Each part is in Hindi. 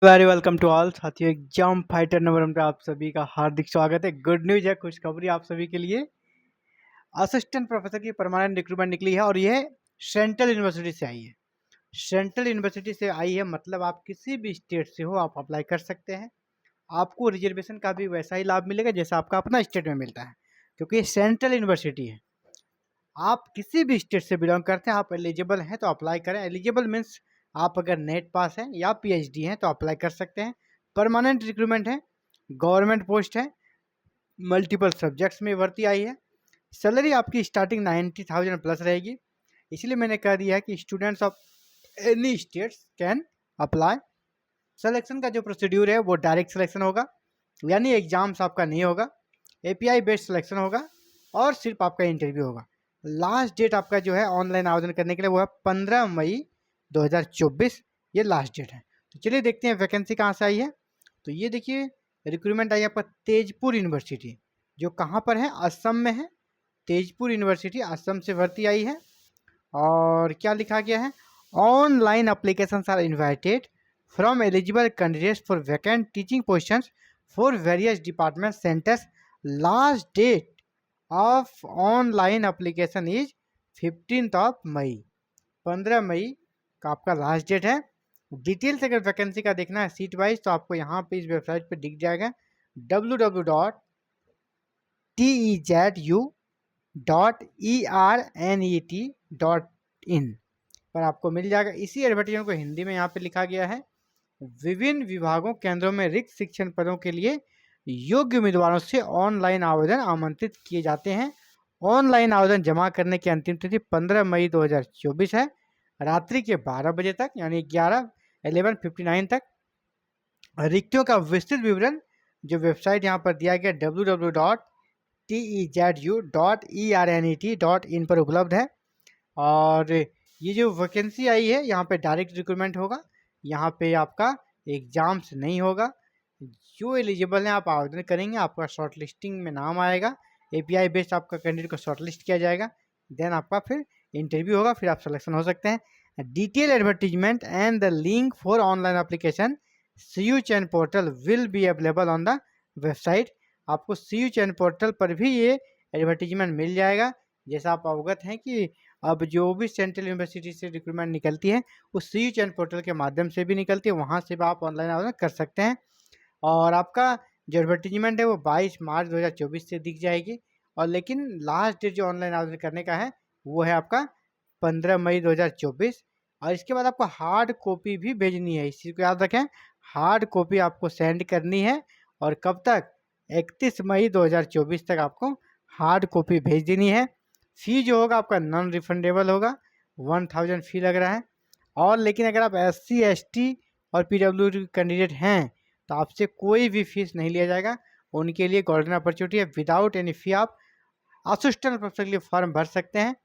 वेरी वेलकम टू ऑल साथियों। एग्जाम फाइटर नंबर 1 पे आप सभी का हार्दिक स्वागत है। गुड न्यूज है, खुशखबरी आप सभी के लिए। असिस्टेंट प्रोफेसर की परमानेंट रिक्रूटमेंट निकली है और यह सेंट्रल यूनिवर्सिटी से आई है। सेंट्रल यूनिवर्सिटी से आई है मतलब आप किसी भी स्टेट से हो आप अप्लाई कर सकते हैं। आपको रिजर्वेशन का भी वैसा ही लाभ मिलेगा जैसा आपका अपना स्टेट में मिलता है, क्योंकि ये सेंट्रल यूनिवर्सिटी है। आप किसी भी स्टेट से बिलोंग करते हैं, आप एलिजिबल हैं तो अप्लाई करें। एलिजिबल मीन्स आप अगर नेट पास हैं या पीएचडी हैं तो अप्लाई कर सकते हैं। परमानेंट रिक्रूटमेंट है, गवर्नमेंट पोस्ट है, मल्टीपल सब्जेक्ट्स में भर्ती आई है। सैलरी आपकी स्टार्टिंग 90,000 प्लस रहेगी। इसलिए मैंने कह दिया है कि students of any states can apply. Selection का जो प्रोसीड्यूर है वो डायरेक्ट सिलेक्शन होगा, यानी एग्जाम्स आपका नहीं होगा, एपीआई बेस्ड सिलेक्शन होगा और सिर्फ आपका इंटरव्यू होगा। लास्ट डेट आपका जो है ऑनलाइन आवेदन करने के लिए वो है 15 मई 2024, ये लास्ट डेट है। तो चलिए देखते हैं वैकेंसी कहाँ से आई है। तो ये देखिए रिक्रूटमेंट आई है आपका तेजपुर यूनिवर्सिटी, जो कहाँ पर है, असम में है। तेजपुर यूनिवर्सिटी असम से भर्ती आई है। और क्या लिखा गया है, online application are invited from eligible candidates for vacant teaching positions for various department centres. Last date of online application is 15 May. 15 मई का आपका लास्ट डेट है। डिटेल्स अगर वैकेंसी का देखना है सीट वाइज तो आपको यहाँ पे इस वेबसाइट पे दिख जाएगा www.tezu.ernet.in पर आपको मिल जाएगा। इसी एडवर्टाइजमेंट को हिंदी में यहाँ पे लिखा गया है, विभिन्न विभागों केंद्रों में रिक्त शिक्षण पदों के लिए योग्य उम्मीदवारों से ऑनलाइन आवेदन आमंत्रित किए जाते हैं। ऑनलाइन आवेदन जमा करने की अंतिम तिथि 15 मई 2024 है, रात्रि के 12 बजे तक, यानी 11:59 तक। रिक्तियों का विस्तृत विवरण जो वेबसाइट यहाँ पर दिया गया www.tezu.ernet.in पर उपलब्ध है। और ये जो वैकेंसी आई है यहाँ पे डायरेक्ट रिक्रूटमेंट होगा, यहाँ पे आपका एग्जाम्स नहीं होगा। जो एलिजिबल हैं आप आवेदन करेंगे, आपका शॉर्ट लिस्टिंग में नाम आएगा, एपीआई बेस्ड आपका कैंडिडेट को शॉर्ट लिस्ट किया जाएगा, देन आपका फिर इंटरव्यू होगा, फिर आप सिलेक्शन हो सकते हैं। Detail advertisement and the link for online application CU chain portal will be available on the website. आपको CU चैन पोर्टल पर भी ये एडवर्टीजमेंट मिल जाएगा। जैसा आप अवगत हैं कि अब जो भी सेंट्रल यूनिवर्सिटी से रिक्रूटमेंट निकलती है उस CU चैन पोर्टल के माध्यम से भी निकलती है, वहाँ से भी आप ऑनलाइन आवेदन कर सकते हैं। और आपका जो एडवर्टीजमेंट है वो 22 मार्च 2024 से दिख जाएगी। और लेकिन लास्ट डेट जो ऑनलाइन आवेदन करने का है वो है आपका 15 मई 2024। और इसके बाद आपको हार्ड कॉपी भी भेजनी है, इस चीज़ को याद रखें। हार्ड कॉपी आपको सेंड करनी है और कब तक, 31 मई 2024 तक आपको हार्ड कॉपी भेज देनी है। फ़ी जो होगा आपका नॉन रिफंडेबल होगा, 1000 फ़ी लग रहा है। और लेकिन अगर आप SC ST और PWD कैंडिडेट हैं तो आपसे कोई भी फीस नहीं लिया जाएगा। उनके लिए गोल्डन अपॉर्चुनिटी है, विदाउट एनी फ़ी आप असिस्टेंट प्रोफेसर के लिए फॉर्म भर सकते हैं।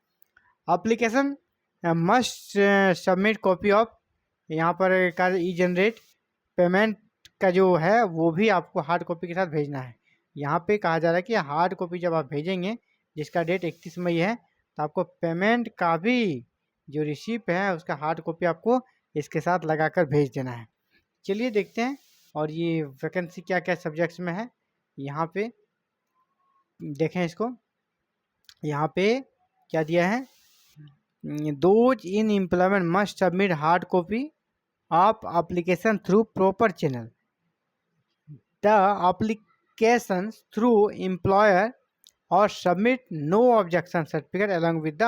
Application must submit copy of, यहाँ पर का ई जनरेट पेमेंट का जो है वो भी आपको हार्ड कॉपी के साथ भेजना है। यहाँ पे कहा जा रहा है कि हार्ड कॉपी जब आप भेजेंगे जिसका डेट 31 मई है तो आपको पेमेंट का भी जो रिसिप्ट है उसका हार्ड कॉपी आपको इसके साथ लगाकर भेज देना है। चलिए देखते हैं और ये वैकेंसी क्या क्या सब्जेक्ट्स में है। यहाँ पे देखें इसको, यहाँ पे क्या दिया है, those in employment must submit hard copy of application through proper channel. The application through employer और submit no objection certificate along with the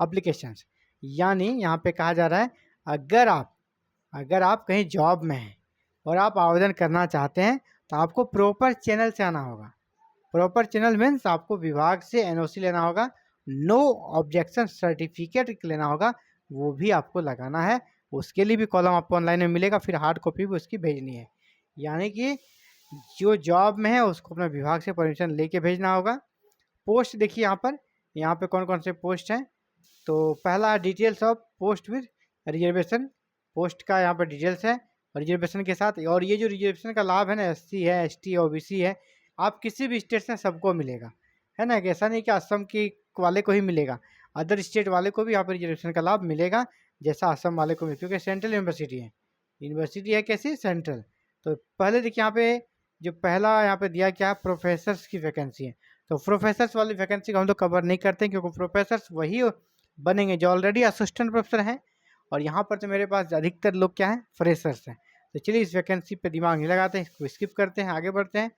applications. यानी यहाँ पे कहा जा रहा है अगर आप कहीं जॉब में हैं और आप आवेदन करना चाहते हैं तो आपको प्रॉपर चैनल से आना होगा। प्रॉपर चैनल मीन्स आपको विभाग से NOC लेना होगा, नो ऑब्जेक्शन सर्टिफिकेट लेना होगा, वो भी आपको लगाना है। उसके लिए भी कॉलम आपको ऑनलाइन में मिलेगा, फिर हार्ड कॉपी भी उसकी भेजनी है। यानी कि जो जॉब में है उसको अपने विभाग से परमिशन लेके भेजना होगा। पोस्ट देखिए यहाँ पे कौन कौन से पोस्ट हैं। तो पहला details of post with reservation, post का यहाँ पर डिटेल्स है रिजर्वेशन के साथ। और ये जो रिजर्वेशन का लाभ है ना, SC है ST OBC है, आप किसी भी स्टेट से सबको मिलेगा, है ना। ऐसा नहीं कि असम की वाले को ही मिलेगा, अदर स्टेट वाले को भी यहाँ पर रिजर्वेशन का लाभ मिलेगा जैसा असम वाले को मिले, क्योंकि सेंट्रल यूनिवर्सिटी है यूनिवर्सिटी है कैसी, सेंट्रल। तो पहले देखिए यहाँ पे जो पहला यहाँ पे दिया क्या है, प्रोफेसर्स की वैकेंसी है। तो प्रोफेसर्स वाली वैकेंसी को हम लोग कवर नहीं करते क्योंकि प्रोफेसर्स वही बनेंगे जो ऑलरेडी असिस्टेंट प्रोफेसर हैं, और यहाँ पर तो मेरे पास अधिकतर लोग क्या हैं, फ्रेशर्स हैं। तो चलिए इस वैकेंसी पे दिमाग नहीं लगाते हैं, इसको स्किप करते हैं, आगे बढ़ते हैं।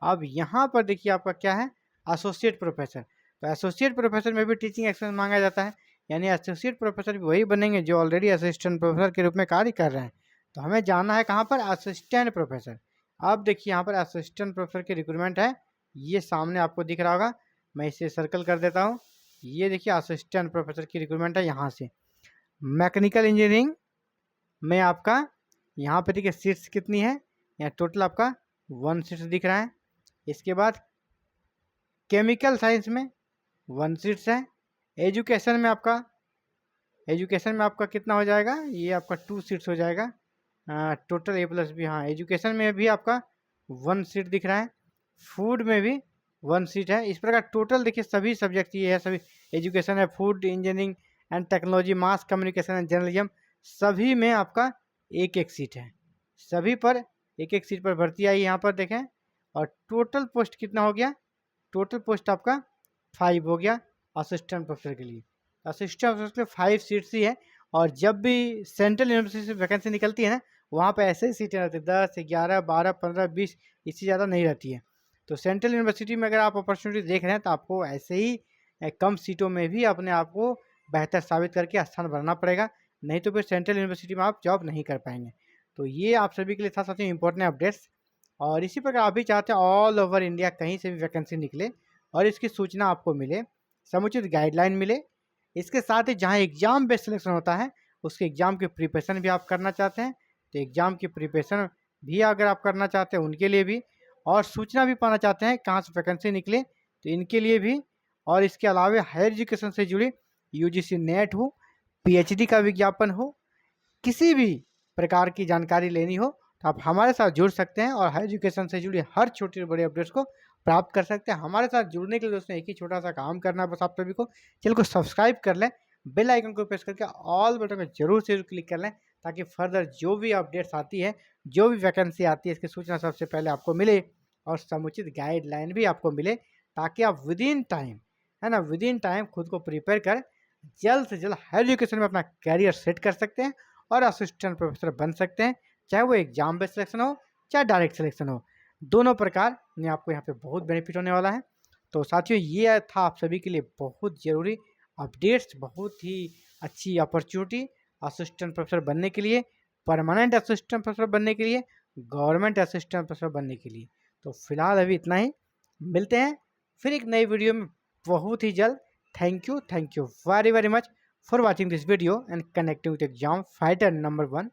अब यहाँ पर देखिए आपका क्या है, एसोसिएट प्रोफेसर। तो एसोसिएट प्रोफेसर में भी टीचिंग एक्सपीरियंस मांगा जाता है, यानी एसोसिएट प्रोफेसर भी वही बनेंगे जो ऑलरेडी असिस्टेंट प्रोफेसर के रूप में कार्य कर रहे हैं। तो हमें जाना है कहाँ पर, असिस्टेंट प्रोफेसर। अब देखिए यहाँ पर असिस्टेंट प्रोफेसर की रिक्रूटमेंट है, ये सामने आपको दिख रहा होगा, मैं इसे सर्कल कर देता हूँ। ये देखिए असिस्टेंट प्रोफेसर की रिक्रूटमेंट है यहाँ से। मैकेनिकल इंजीनियरिंग में आपका यहाँ पे देखिए सीट्स कितनी है, यहाँ टोटल आपका 1 सीट्स दिख रहा है। इसके बाद केमिकल साइंस में 1 सीट्स है। एजुकेशन में आपका कितना हो जाएगा, ये आपका 2 सीट्स हो जाएगा। टोटल A+B, हाँ एजुकेशन में भी आपका 1 सीट दिख रहा है। फूड में भी 1 सीट है। इस प्रकार टोटल देखिए सभी सब्जेक्ट ये है, सभी एजुकेशन है, food engineering and technology, mass communication and journalism, सभी में आपका 1-1 सीट है। सभी पर 1-1 सीट पर भर्ती आई यहाँ पर देखें। और टोटल पोस्ट कितना हो गया, टोटल पोस्ट आपका 5 हो गया असिस्टेंट प्रोफेसर के लिए। असिस्टेंट प्रोफेसर के लिए 5 सीट्स ही है। और जब भी सेंट्रल यूनिवर्सिटी से वैकेंसी निकलती है ना, वहाँ पे ऐसे ही सीटें रहती है, 10, 11, 12, 15, 20, इससे ज़्यादा नहीं रहती है। तो सेंट्रल यूनिवर्सिटी में अगर आप अपॉर्चुनिटी देख रहे हैं तो आपको ऐसे ही कम सीटों में भी अपने आप को बेहतर साबित करके स्थान भरना पड़ेगा, नहीं तो फिर सेंट्रल यूनिवर्सिटी में आप जॉब नहीं कर पाएंगे। तो ये आप सभी के लिए था साथियों इंपॉर्टेंट अपडेट्स। और इसी प्रकार आप भी चाहते हैं ऑल ओवर इंडिया कहीं से भी वैकेंसी निकले और इसकी सूचना आपको मिले, समुचित गाइडलाइन मिले। इसके साथ ही जहाँ एग्ज़ाम बेस्ड सिलेक्शन होता है उसके एग्ज़ाम की प्रिपरेशन भी आप करना चाहते हैं, तो एग्ज़ाम की प्रिपरेशन भी अगर आप करना चाहते हैं उनके लिए भी, और सूचना भी पाना चाहते हैं कहाँ से वैकेंसी निकले तो इनके लिए भी। और इसके अलावा हायर एजुकेशन से जुड़ी UGC नेट हो, PhD का विज्ञापन हो, किसी भी प्रकार की जानकारी लेनी हो तो आप हमारे साथ जुड़ सकते हैं और हायर एजुकेशन से जुड़ी हर छोटी बड़ी अपडेट्स को प्राप्त कर सकते हैं। हमारे साथ जुड़ने के लिए दोस्तों एक ही छोटा सा काम करना है बस आप सभी को, चैनल को सब्सक्राइब कर लें, बेल आइकन को प्रेस करके ऑल बटन को जरूर से क्लिक कर लें, ताकि फर्दर जो भी अपडेट्स आती है, जो भी वैकेंसी आती है, इसकी सूचना सबसे पहले आपको मिले और समुचित गाइडलाइन भी आपको मिले, ताकि आप विद इन टाइम, है ना, विद इन टाइम खुद को प्रिपेयर कर जल्द से जल्द हायर एजुकेशन में अपना कैरियर सेट कर सकते हैं और असिस्टेंट प्रोफेसर बन सकते हैं। चाहे वो एग्जाम बेस्ड सिलेक्शन हो चाहे डायरेक्ट सिलेक्शन हो, दोनों प्रकार में आपको यहाँ पे बहुत बेनिफिट होने वाला है। तो साथियों ये था आप सभी के लिए बहुत ज़रूरी अपडेट्स, बहुत ही अच्छी अपॉर्चुनिटी असिस्टेंट प्रोफेसर बनने के लिए, परमानेंट असिस्टेंट प्रोफेसर बनने के लिए, गवर्नमेंट असिस्टेंट प्रोफेसर बनने के लिए। तो फिलहाल अभी इतना ही, मिलते हैं फिर एक नई वीडियो में बहुत ही जल्द। Thank you very very much for watching this video and connecting with exam fighter number 1